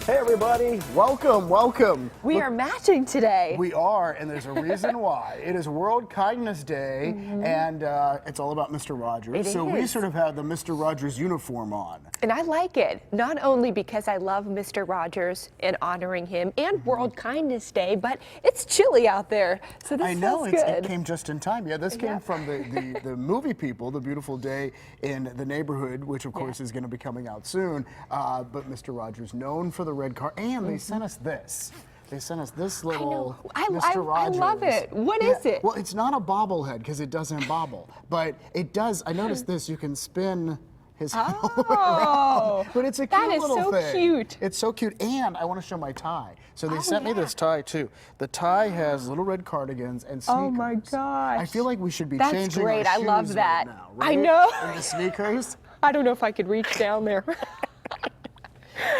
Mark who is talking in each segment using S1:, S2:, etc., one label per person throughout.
S1: Hey everybody, welcome, welcome.
S2: We are matching today.
S1: We are, and there's a reason why. It is World Kindness Day, and it's all about Mr. Rogers. We sort of have the Mr. Rogers uniform on.
S2: And I like it, not only because I love Mr. Rogers and honoring him, and World Kindness Day, but it's chilly out there, so this feels good.
S1: It came just in time. Yeah, this came from the movie People, The Beautiful Day in the Neighborhood, which of course is going to be coming out soon. But Mr. Rogers, known for the red car, and they sent us this. They sent us this little Mr. Rogers.
S2: I love it. What is it?
S1: Well, it's not a bobblehead because it doesn't bobble, but it does. I noticed this. You can spin his head around. But it's a cute little thing.
S2: That is so cute.
S1: It's so cute, and I want to show my tie. So they sent me this tie too. The tie has little red cardigans and sneakers.
S2: Oh my gosh!
S1: I feel like we should be
S2: That's
S1: changing
S2: great.
S1: our
S2: I
S1: shoes
S2: love that.
S1: right now, right?
S2: I know.
S1: And the sneakers.
S2: I don't know if I could reach down there.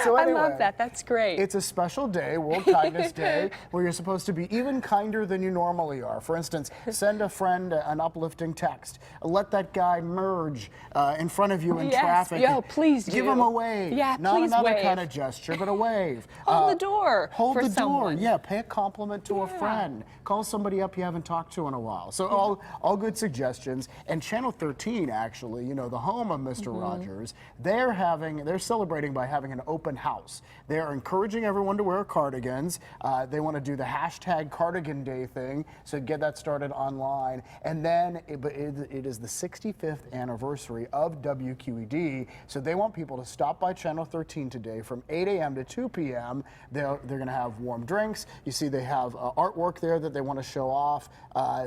S1: So anyway,
S2: I love that. That's great.
S1: It's a special day, World Kindness Day, where you're supposed to be even kinder than you normally are. For instance, send a friend an uplifting text. Let that guy merge in front of you in traffic.
S2: Yo, please
S1: give him a wave.
S2: Yeah,
S1: Not
S2: please
S1: another
S2: wave.
S1: kind of gesture, but a wave.
S2: Hold the door.
S1: Hold
S2: for
S1: the
S2: someone.
S1: door. Yeah, pay a compliment to a friend. Call somebody up you haven't talked to in a while. So all good suggestions. And Channel 13, actually, you know, the home of Mr. Rogers, they're celebrating by having an open house. They're encouraging everyone to wear cardigans. They want to do the hashtag Cardigan Day thing, so get that started online. And then it is the 65th anniversary of WQED, so they want people to stop by Channel 13 today from 8 a.m. to 2 p.m. They're going to have warm drinks. You see they have artwork there that they want to show off,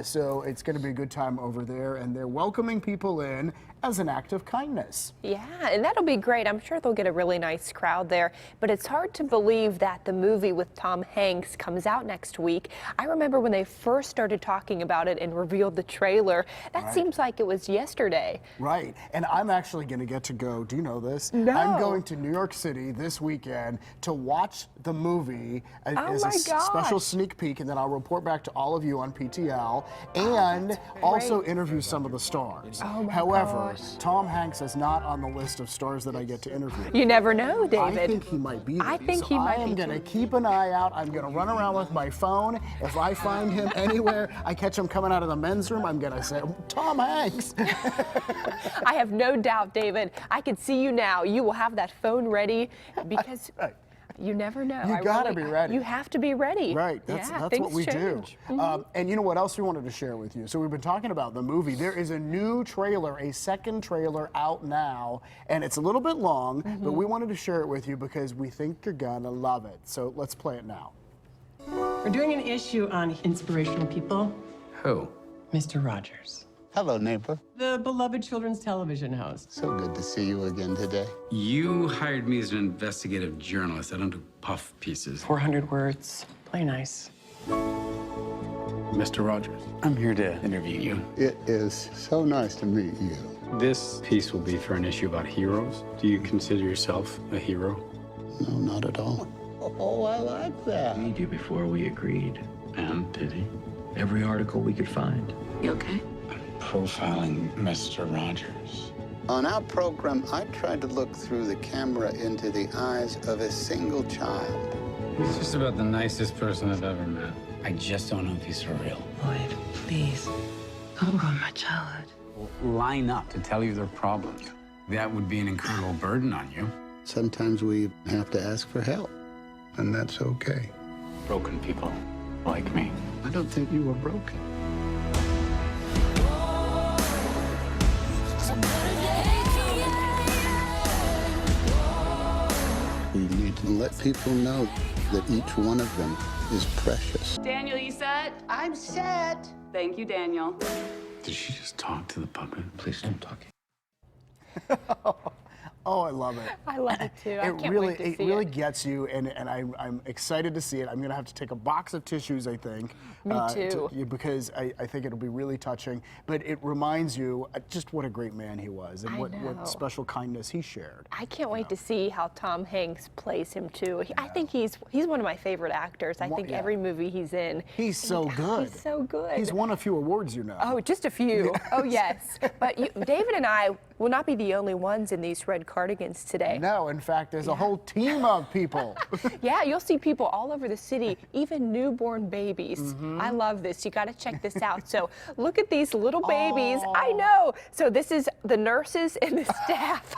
S1: so it's going to be a good time over there, and they're welcoming people in as an act of kindness.
S2: Yeah, and that'll be great. I'm sure they'll get a really nice crowd there. But it's hard to believe that the movie with Tom Hanks comes out next week. I remember when they first started talking about it and revealed the trailer. That seems like it was yesterday.
S1: Right, and I'm actually going to get to go, do you know this?
S2: No.
S1: I'm going to New York City this weekend to watch the movie as a special sneak peek, and then I'll report back to all of you on PTL, and also interview some of the stars. However, Tom Hanks is not on the list of stars that I get to interview.
S2: You never know, David.
S1: I think he might be there.
S2: I think he might be.
S1: I am going to keep an eye out. I'm going to run around with my phone. If I find him anywhere, I catch him coming out of the men's room, I'm going to say, Tom Hanks.
S2: I have no doubt, David. I can see you now. You will have that phone ready because you never know.
S1: You got to be ready.
S2: You have to be ready.
S1: Right. That's what we do. And you know what else we wanted to share with you? So we've been talking about the movie. There is a new trailer, a second trailer out now, and it's a little bit long, but we wanted to share it with you because we think you're going to love it. So let's play it now.
S3: We're doing an issue on inspirational people.
S4: Who?
S3: Mr. Rogers,
S5: Hello, neighbor.
S3: the beloved children's television host.
S5: So good to see you again today.
S4: You hired me as an investigative journalist. I don't do puff pieces.
S3: 400 words. Play nice.
S4: Mr. Rogers, I'm here to interview you.
S5: It is so nice to meet you.
S4: This piece will be for an issue about heroes. Do you consider yourself a hero?
S5: No, not at all. Oh, I like that.
S6: Need you before we agreed.
S4: And did he?
S6: Every article we could find.
S7: You okay?
S4: Profiling Mr. Rogers.
S5: On our program, I tried to look through the camera into the eyes of a single child.
S4: He's just about the nicest person I've ever met. I just don't know if he's for real.
S7: Lloyd, please. Don't ruin my childhood.
S4: Line up to tell you their problems. That would be an incredible burden on you.
S5: Sometimes we have to ask for help, and that's okay.
S4: Broken people like me.
S5: I don't think you were broken. We need to let people know that each one of them is precious.
S8: Daniel, you set?
S7: I'm set.
S8: Thank you, Daniel.
S4: Did she just talk to the puppet?
S6: Please don't talk.
S1: Oh, I love it.
S2: I love it too. I
S1: It
S2: can't
S1: really,
S2: wait to see
S1: it really gets you, and I'm excited to see it. I'm going to have to take a box of tissues, I think.
S2: Me too.
S1: Because I think it'll be really touching. But it reminds you just what a great man he was, and what special kindness he shared.
S2: I can't wait to see how Tom Hanks plays him too. I think he's one of my favorite actors. I think every movie he's in.
S1: He's so good.
S2: He's so good.
S1: He's won a few awards, you know.
S2: Oh, just a few. Oh, yes. But David and I Will not be the only ones in these red cardigans today.
S1: No, in fact, there's a whole team of people.
S2: Yeah, you'll see people all over the city, even newborn babies. I love this. You got to check this out. So look at these little babies. I know. So this is the nurses and the staff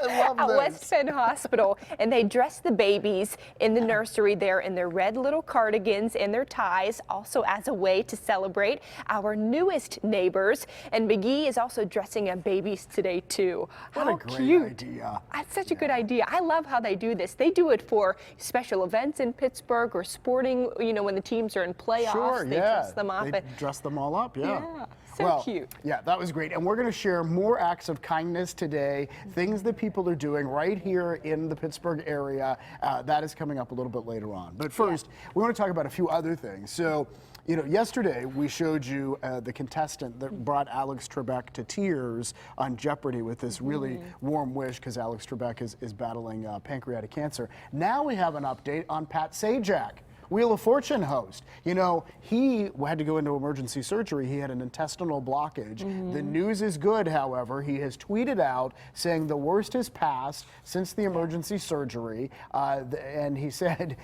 S1: love
S2: at
S1: this.
S2: West Penn Hospital, and they dress the babies in the nursery there in their red little cardigans and their ties, also as a way to celebrate our newest neighbors. And McGee is also dressing up babies today too.
S1: What
S2: How
S1: a great
S2: cute.
S1: idea.
S2: That's such a good idea. I love how they do this. They do it for special events in Pittsburgh or sporting, you know, when the teams are in playoffs.
S1: Sure,
S2: They
S1: yeah.
S2: dress them up.
S1: They dress them all up, yeah.
S2: Yeah, so
S1: well,
S2: cute.
S1: Yeah, that was great. And we're going to share more acts of kindness today, things that people are doing right here in the Pittsburgh area. That is coming up a little bit later on. But first, we want to talk about a few other things. So, you know, yesterday we showed you the contestant that brought Alex Trebek to tears on Jeopardy with this really warm wish because Alex Trebek is battling pancreatic cancer. Now we have an update on Pat Sajak, Wheel of Fortune host. You know, he had to go into emergency surgery. He had an intestinal blockage. The news is good, however. He has tweeted out saying the worst has passed since the emergency surgery. And he said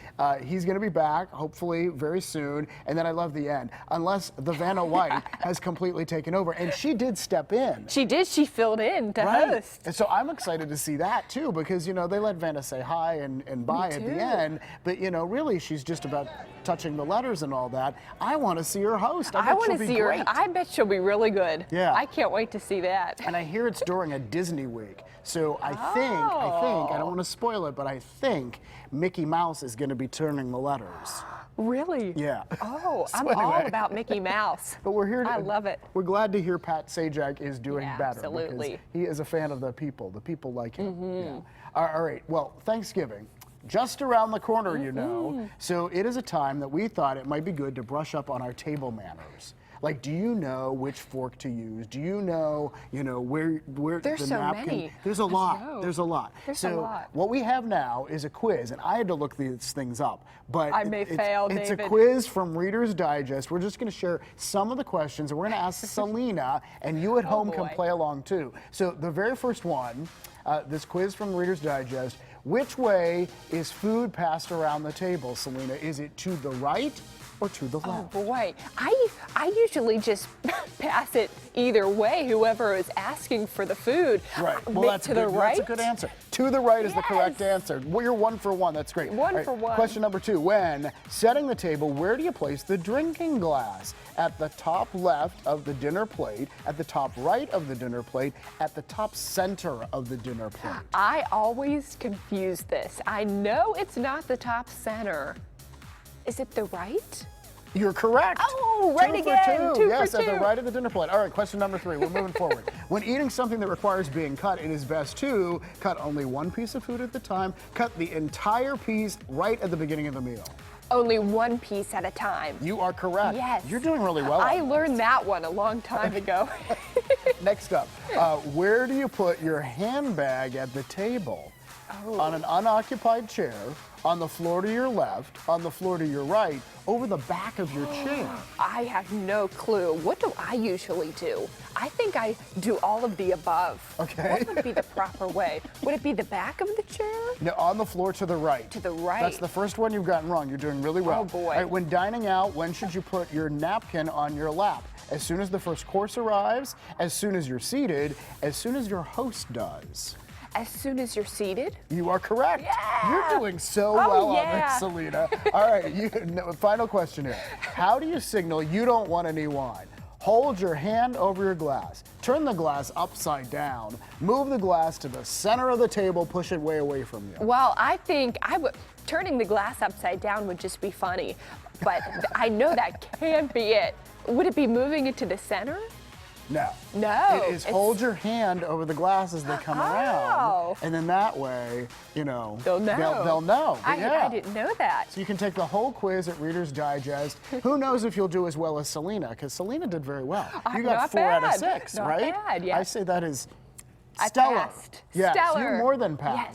S1: he's going to be back, hopefully very soon. And then I love the end, unless the Vanna White has completely taken over. And she did step in.
S2: She did. She filled in to host.
S1: And so I'm excited to see that too, because, you know, they let Vanna say hi and bye at the end. But, you know, really, she's just about touching the letters and all that. I want to see her host.
S2: I want to see her. I bet she'll be really good.
S1: Yeah.
S2: I can't wait to see that.
S1: And I hear it's during a Disney week. So I think, I don't want to spoil it, but I think Mickey Mouse is going to be turning the letters.
S2: Really?
S1: Yeah.
S2: Oh,
S1: So
S2: I'm all
S1: anyway.
S2: about Mickey Mouse.
S1: But we're here to,
S2: I love it.
S1: We're glad to hear Pat Sajak is doing
S2: Yeah,
S1: better.
S2: absolutely.
S1: Because he is a fan of the people. The people like him. Yeah. All right. Well, Thanksgiving. Just around the corner, you know. So it is a time that we thought it might be good to brush up on our table manners. Like, do you know which fork to use? Do you know, where
S2: There's
S1: the
S2: so
S1: napkin?
S2: many.
S1: There's a lot.
S2: know.
S1: There's a lot.
S2: There's
S1: so
S2: a lot.
S1: what we have now is a quiz, and I had to look these things up. But
S2: I may fail,
S1: it's
S2: David.
S1: a quiz from Reader's Digest. We're just going to share some of the questions, and we're going to ask Celina, and you at home can
S2: boy.
S1: play along too. So the very first one, this quiz from Reader's Digest. Which way is food passed around the table, Celina? Is it to the right or to the
S2: Oh
S1: left?
S2: boy, I usually just pass it either way. Whoever is asking for the food,
S1: Right. Well, that's
S2: to
S1: good.
S2: the right.
S1: That's a good answer. To the right is the correct
S2: Yes.
S1: answer. Well, you're 1 for 1. That's great.
S2: One
S1: All right,
S2: for one.
S1: Question number 2. When setting the table, where do you place the drinking glass? At the top left of the dinner plate, at the top right of the dinner plate, at the top center of the dinner plate?
S2: I always confuse this. I know it's not the top center. Is it the right?
S1: You're correct.
S2: Oh, right
S1: 2 for
S2: again.
S1: 2.
S2: Two
S1: Yes,
S2: for
S1: at the
S2: two.
S1: right of the dinner plate. All right, question number 3. We're moving forward. When eating something that requires being cut, it is best to cut only one piece of food at the time. Cut the entire piece right at the beginning of the meal.
S2: Only one piece at a time.
S1: You are correct.
S2: Yes.
S1: You're doing really well.
S2: I
S1: on
S2: learned that one a long time ago.
S1: this. Next up, where do you put your handbag at the table? On an unoccupied chair, on the floor to your left, on the floor to your right, over the back of your chair.
S2: I have no clue. What do I usually do? I think I do all of the above.
S1: Okay.
S2: What would be the proper way? Would it be the back of the chair?
S1: No, on the floor to the right.
S2: To the right.
S1: That's the first one you've gotten wrong. You're doing really well.
S2: Oh, boy.
S1: All right, when dining out, when should you put your napkin on your lap? As soon as the first course arrives, as soon as you're seated, as soon as your host does.
S2: As soon as you're seated?
S1: You are correct.
S2: Yeah.
S1: You're doing so
S2: Oh,
S1: well on
S2: yeah.
S1: this, Celina. All right, final question here. How do you signal you don't want any wine? Hold your hand over your glass. Turn the glass upside down. Move the glass to the center of the table. Push it way away from you.
S2: Well, I think turning the glass upside down would just be funny, but I know that can't be it. Would it be moving it to the center?
S1: No.
S2: No.
S1: It is hold your hand over the glass as they come around. And then that way,
S2: They'll know.
S1: They'll know. But yeah.
S2: I didn't know that.
S1: So you can take the whole quiz at Reader's Digest. Who knows if you'll do as well as Celina, because Celina did very well. You got
S2: Not
S1: 4 out of
S2: bad.
S1: 6,
S2: Not
S1: right?
S2: bad, yeah.
S1: I say that is
S2: I
S1: stellar.
S2: passed.
S1: Yes,
S2: Stellar.
S1: you more than passed.
S2: Yes.